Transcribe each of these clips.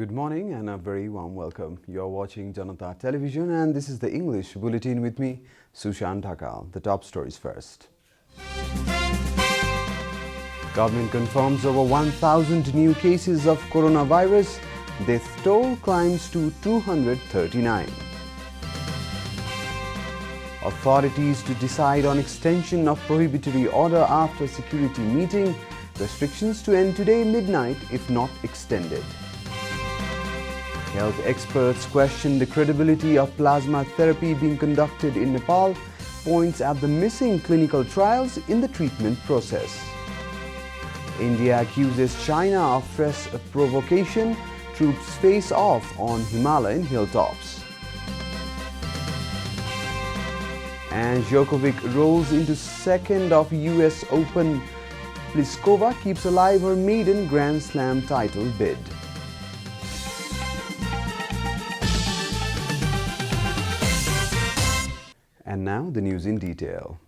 Good morning and a very warm welcome. You are watching Janata Television and this is the English Bulletin with me, Sushant Dhakal. The top stories first. Government confirms over 1,000 new cases of coronavirus. Death toll climbs to 239. Authorities to decide on extension of prohibitory order after security meeting. Restrictions to end today midnight if not extended. Health experts question the credibility of plasma therapy being conducted in Nepal, points at the missing clinical trials in the treatment process. India accuses China of fresh provocation, troops face off on Himalayan hilltops. And Djokovic rolls into second of US Open. Pliskova keeps alive her maiden Grand Slam title bid. And now the news in detail.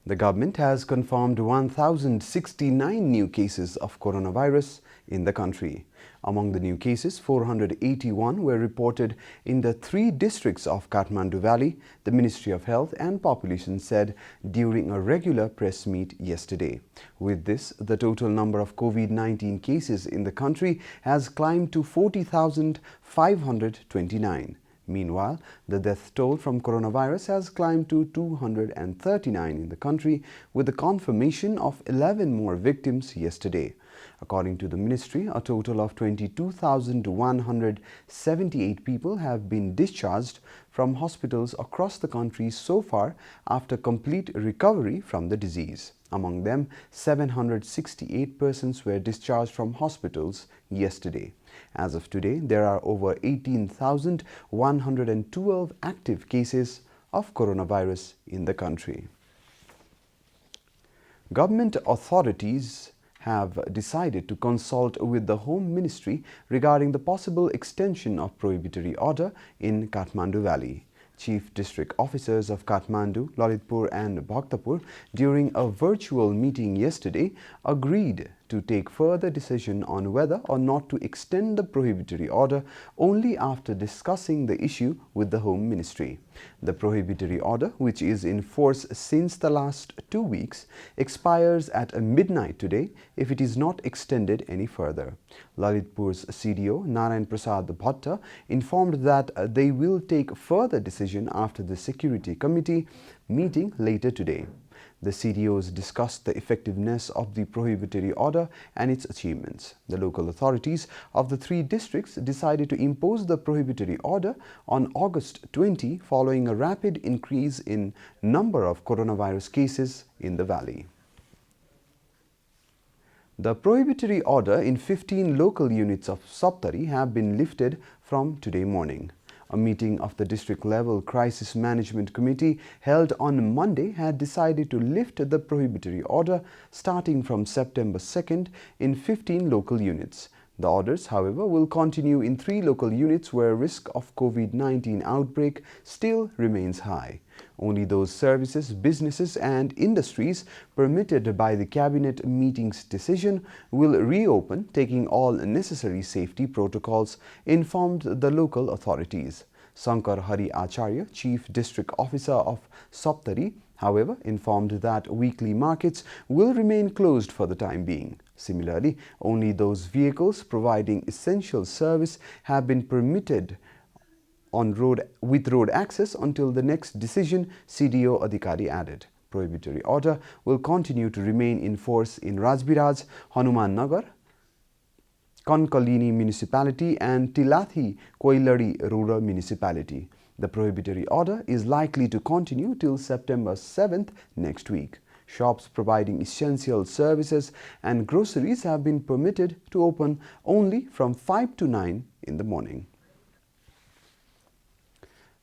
The government has confirmed 1,069 new cases of coronavirus in the country. Among the new cases, 481 were reported in the 3 districts of Kathmandu Valley, the Ministry of Health and Population said during a regular press meet yesterday. With this, the total number of COVID-19 cases in the country has climbed to 40,529. Meanwhile, the death toll from coronavirus has climbed to 239 in the country, with the confirmation of 11 more victims yesterday. According to the ministry, a total of 22,178 people have been discharged from hospitals across the country so far after complete recovery from the disease. Among them, 768 persons were discharged from hospitals yesterday. As of today, there are over 18,112 active cases of coronavirus in the country. Government authorities have decided to consult with the Home Ministry regarding the possible extension of prohibitory order in Kathmandu Valley. Chief District Officers of Kathmandu, Lalitpur and Bhaktapur during a virtual meeting yesterday agreed to take further decision on whether or not to extend the prohibitory order only after discussing the issue with the Home Ministry. The prohibitory order, which is in force since the last 2 weeks, expires at midnight today if it is not extended any further. Lalitpur's CDO Narayan Prasad Bhadra informed that they will take further decision after the Security Committee meeting later today. The CDOs discussed the effectiveness of the prohibitory order and its achievements. The local authorities of the 3 districts decided to impose the prohibitory order on August 20 following a rapid increase in number of coronavirus cases in the valley. The prohibitory order in 15 local units of Saptari have been lifted from today morning. A meeting of the district-level Crisis Management Committee held on Monday had decided to lift the prohibitory order starting from September 2nd in 15 local units. The orders, however, will continue in 3 local units where risk of COVID-19 outbreak still remains high. Only those services, businesses and industries permitted by the Cabinet meeting's decision will reopen, taking all necessary safety protocols, informed the local authorities. Sankar Hari Acharya, Chief District Officer of Saptari, however, informed that weekly markets will remain closed for the time being. Similarly, only those vehicles providing essential service have been permitted on with road access until the next decision, CDO Adhikari added. Prohibitory order will continue to remain in force in Rajbiraj, Hanuman Nagar, Kankalini Municipality and Tilathi Koilari Rural Municipality. The prohibitory order is likely to continue till September 7th next week. Shops providing essential services and groceries have been permitted to open only from 5 to 9 in the morning.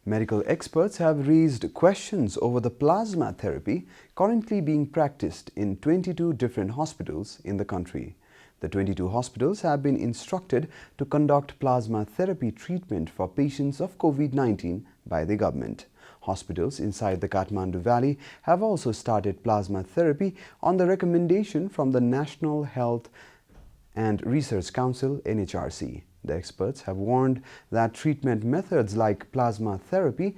Medical experts have raised questions over the plasma therapy currently being practiced in 22 different hospitals in the country. The 22 hospitals have been instructed to conduct plasma therapy treatment for patients of COVID-19 by the government. Hospitals inside the Kathmandu Valley have also started plasma therapy on the recommendation from the National Health and Research Council (NHRC). The experts have warned that treatment methods like plasma therapy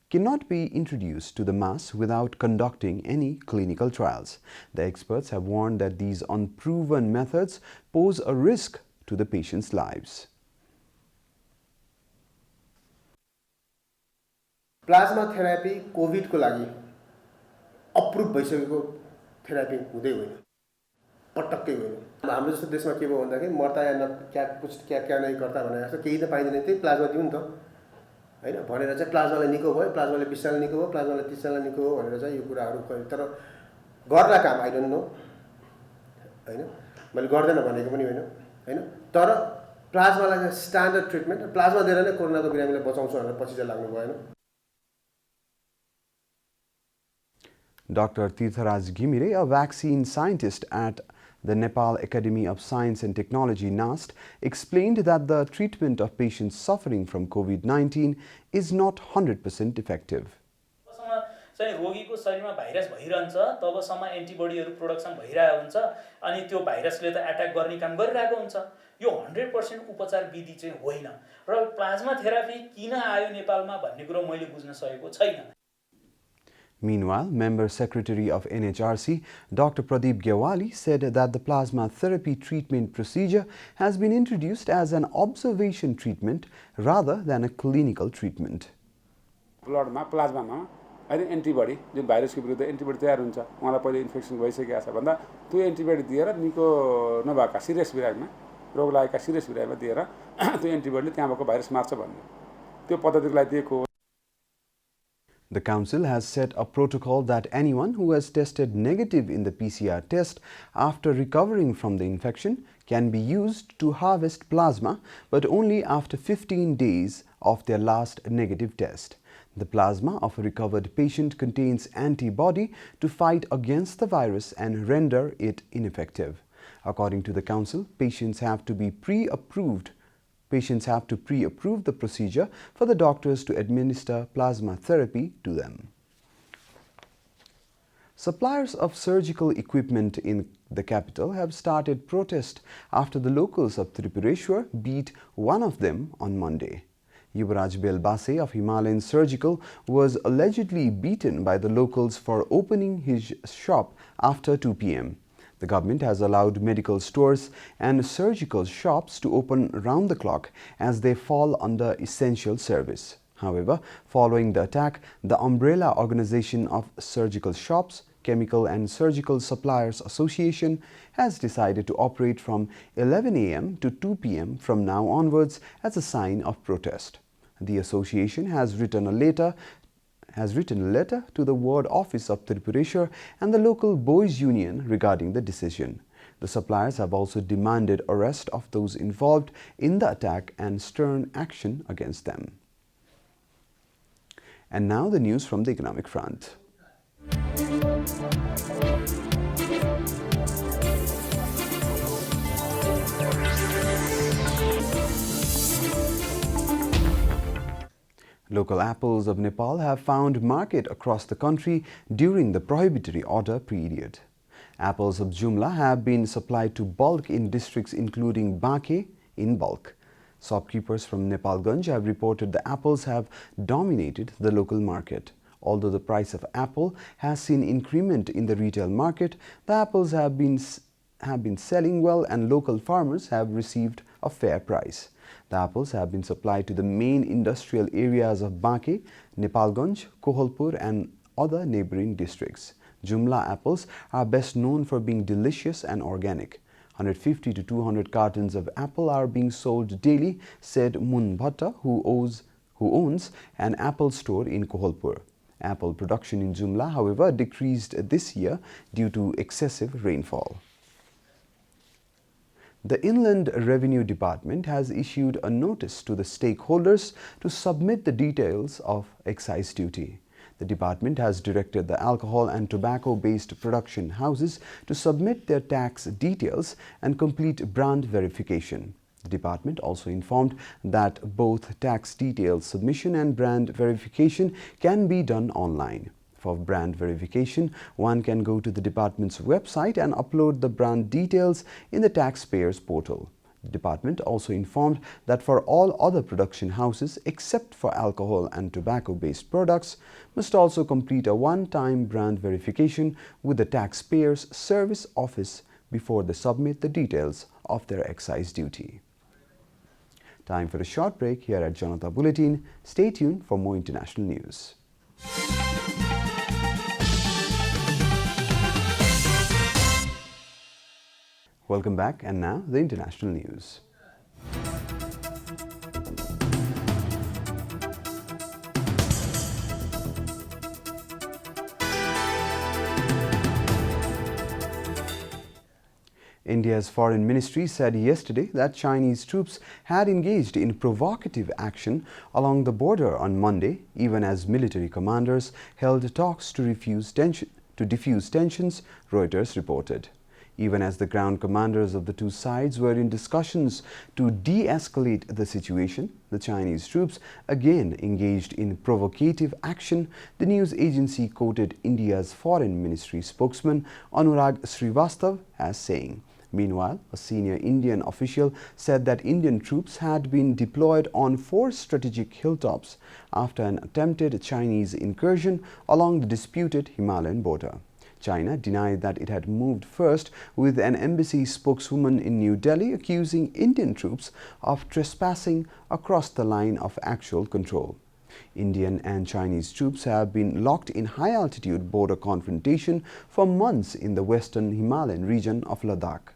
cannot be introduced to the mass without conducting any clinical trials. The experts have warned that these unproven methods pose a risk to the patients' lives. Plasma therapy कोभिडको लागि approve भइसकेको therapy हुँदै होइन, पटक्कै होइन। हाम्रो जस्तो देशमा के भयो भन्दाखेरि मर्ता या न क्या नै गर्दा भने जस्तो केही त पाइँदैन, त्यही प्लाज्मा दिउँ नि त होइन भनेर चाहिँ प्लाज्माले निको भयो, प्लाज्माले 20 साल निको भयो, प्लाज्माले 30 साल निको हो भनेर चाहिँ यो कुराहरू तर गर्ला काम आई डोन्ट नो होइन, मैले गर्दैन भनेको पनि होइन तर प्लाज्मालाई चाहिँ स्ट्यान्डर्ड ट्रिटमेन्ट, प्लाज्मा दिएर नै कोरोनाको बिरामीलाई बचाउँछु भनेर पछि चाहिँ लाग्नु भएन। Dr. Tirtharaj Ghimire, a vaccine scientist at the Nepal Academy of Science and Technology (NAST), explained that the treatment of patients suffering from COVID-19 is not 100% effective. चाहिँ रोगीको शरीरमा भाइरस भइरहन्छ तबसम्म एन्टिबडीहरू प्रोडक्सन भइरहेको हुन्छ अनि त्यो भाइरसले त एट्याक गर्ने काम गरिरहेको हुन्छ। यो 100% उपचार विधि चाहिँ होइन र प्लाज्मा थेरापी किन आयो नेपालमा भन्ने कुरो मैले बुझ्न सकेको छैन। Meanwhile, Member Secretary of NHRC, Dr. Pradeep Gyawali, said that the plasma therapy treatment procedure has been introduced as an observation treatment rather than a clinical treatment. Blood ma plasma ma अहिले antibody जुन भाइरसको विरुद्ध antibody तयार हुन्छ, उहाँलाई पहिले infection भइसकेको छ भन्दा त्यो एन्टिबडी दिएर निको नभएका सिरियस बिरामीमा रोग लागेका सिरियस बिरामीमा दिएर त्यो एन्टिबडीले त्यहाँ भएको भाइरस मार्छ भन्ने त्यो पद्धतिको लागि दिएको। The Council has set a protocol that anyone who has tested negative in the PCR test after recovering from the infection can be used to harvest plasma, but only after 15 days of their last negative test. The plasma of a recovered patient contains antibody to fight against the virus and render it ineffective. According to the Council, patients have to pre-approve the procedure for the doctors to administer plasma therapy to them. Suppliers of surgical equipment in the capital have started protest after the locals of Tripureshwar beat one of them on Monday. Yuvraj Belbase of Himalayan Surgical was allegedly beaten by the locals for opening his shop after 2 p.m. The government has allowed medical stores and surgical shops to open round the clock as they fall under essential service. However, following the attack, the umbrella organization of Surgical Shops, Chemical and Surgical Suppliers Association has decided to operate from 11 a.m. to 2 p.m. from now onwards as a sign of protest. The association has written a letter to the ward office of Tripureshwar and the local boys union regarding the decision. The suppliers have also demanded arrest of those involved in the attack and stern action against them. And now the news from the economic front. Local apples of Nepal have found market across the country during the prohibitory order period. Apples of Jumla have been supplied to bulk in districts including Banke in bulk. Shopkeepers from Nepalganj have reported the apples have dominated the local market. Although the price of apple has seen increment in the retail market, the apples have been selling well and local farmers have received a fair price. The apples have been supplied to the main industrial areas of Banke, Nepalganj, Kohalpur and other neighboring districts. Jumla apples are best known for being delicious and organic. 150 to 200 cartons of apple are being sold daily, said Mun Bhatta, who owns an apple store in Kohalpur. Apple production in Jumla, however, decreased this year due to excessive rainfall. The Inland Revenue Department has issued a notice to the stakeholders to submit the details of excise duty. The department has directed the alcohol and tobacco-based production houses to submit their tax details and complete brand verification. The department also informed that both tax details submission and brand verification can be done online. For brand verification, one can go to the department's website and upload the brand details in the taxpayers portal. Department also informed that for all other production houses except for alcohol and tobacco-based products must also complete a one-time brand verification with the Taxpayers Service Office before they submit the details of their excise duty. Time for a short break here at Janata Bulletin. Stay tuned for more international news. Welcome back, and now the international news. India's foreign ministry said yesterday that Chinese troops had engaged in provocative action along the border on Monday, even as military commanders held talks to defuse tensions, Reuters reported. Even as the ground commanders of the two sides were in discussions to de-escalate the situation, the Chinese troops again engaged in provocative action, the news agency quoted India's foreign ministry spokesman Anurag Srivastav as saying. Meanwhile, a senior Indian official said that Indian troops had been deployed on 4 strategic hilltops after an attempted Chinese incursion along the disputed Himalayan border. China denied that it had moved first, with an embassy spokeswoman in New Delhi accusing Indian troops of trespassing across the line of actual control. Indian and Chinese troops have been locked in high-altitude border confrontation for months in the western Himalayan region of Ladakh.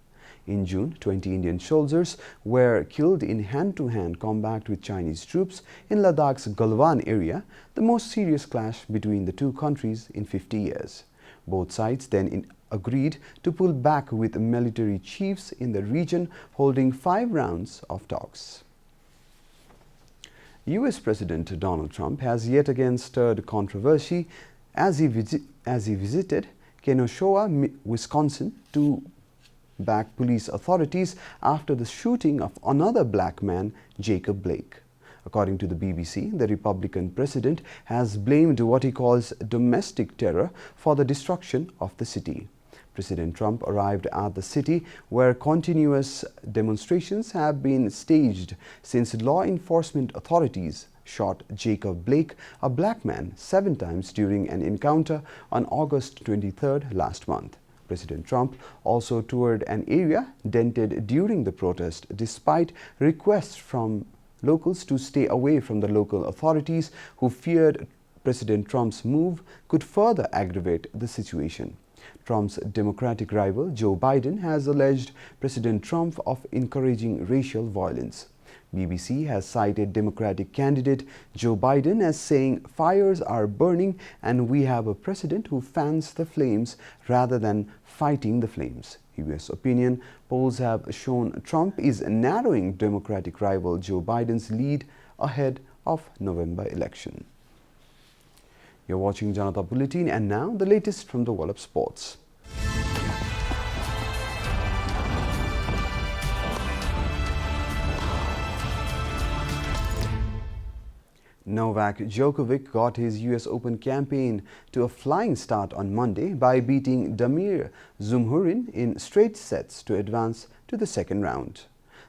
In June, 20 Indian soldiers were killed in hand-to-hand combat with Chinese troops in Ladakh's Galwan area, the most serious clash between the two countries in 50 years. Both sides then agreed to pull back, with military chiefs in the region holding 5 rounds of talks. US President Donald Trump has yet again stirred controversy as he visited Kenosha, Wisconsin, to back police authorities after the shooting of another black man, Jacob Blake. According to the BBC, the Republican president has blamed what he calls domestic terror for the destruction of the city. President Trump arrived at the city where continuous demonstrations have been staged since law enforcement authorities shot Jacob Blake, a black man, 7 times during an encounter on August 23rd last month. President Trump also toured an area dented during the protest, despite requests from locals to stay away from the local authorities, who feared President Trump's move could further aggravate the situation. Trump's Democratic rival, Joe Biden, has alleged President Trump of encouraging racial violence. BBC has cited Democratic candidate Joe Biden as saying, "Fires are burning and we have a president who fans the flames rather than fighting the flames." US opinion polls have shown Trump is narrowing Democratic rival Joe Biden's lead ahead of November election. You're watching Janata Bulletin, and now the latest from the world of sports. Novak Djokovic got his US Open campaign to a flying start on Monday by beating Damir Dzumhurin in straight sets to advance to the second round.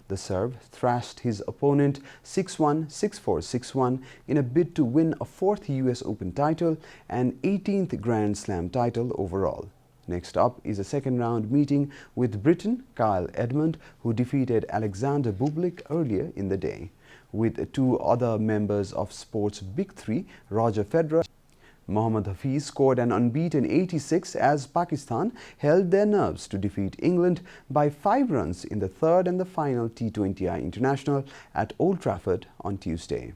The Serb thrashed his opponent 6-1, 6-4, 6-1 in a bid to win a 4th US Open title and 18th Grand Slam title overall. Next up is a second-round meeting with Briton Kyle Edmund, who defeated Alexander Bublik earlier in the day. With 2 other members of sports Big Three, Roger Federer, Mohammad Hafiz scored an unbeaten 86 as Pakistan held their nerves to defeat England by 5 runs in the third and the final T20I International at Old Trafford on Tuesday.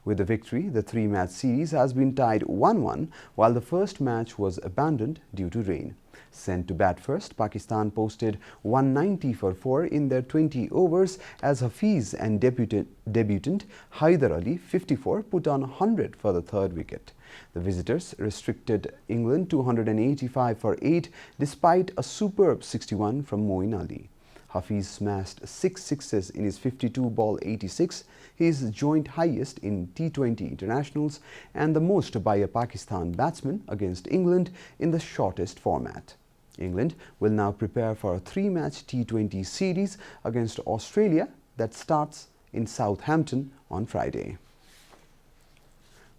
With the victory, the 3-match series has been tied 1-1, while the first match was abandoned due to rain. Sent to bat first, Pakistan posted 190 for 4 in their 20 overs as Hafiz and debutant Haider Ali, 54, put on 100 for the third wicket. The visitors restricted England to 185 for 8 despite a superb 61 from Moeen Ali. Hafiz smashed 6 sixes in his 52-ball 86, his joint highest in T20 internationals and the most by a Pakistan batsman against England in the shortest format. England will now prepare for a 3-match T20 series against Australia that starts in Southampton on Friday.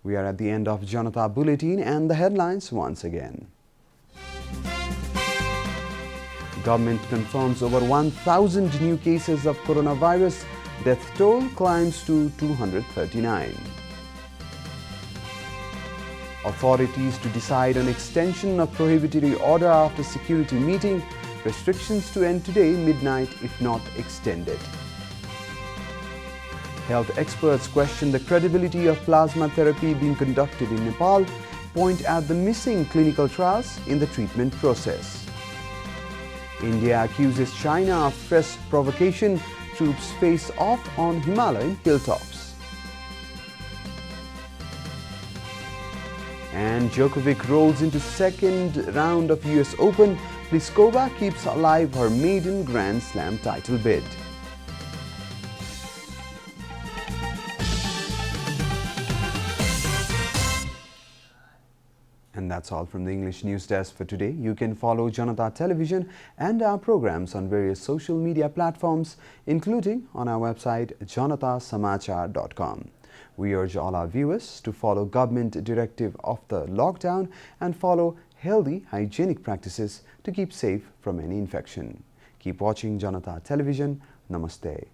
We are at the end of Janata Bulletin and the headlines once again. Government confirms over 1,000 new cases of coronavirus. Death toll climbs to 239. Authorities to decide on extension of prohibitory order after security meeting. Restrictions to end today midnight if not extended. Health experts question the credibility of plasma therapy being conducted in Nepal, point at the missing clinical trials in the treatment process. India accuses China of fresh provocation. Troops face off on Himalayan hilltops. And Djokovic rolls into second round of US Open. Pliskova keeps alive her maiden Grand Slam title bid. And that's all from the English News Desk for today. You can follow Janata Television and our programs on various social media platforms, including on our website janatasamachar.com. We urge all our viewers to follow government directive of the lockdown and follow healthy, hygienic practices to keep safe from any infection. Keep watching Janata Television. Namaste.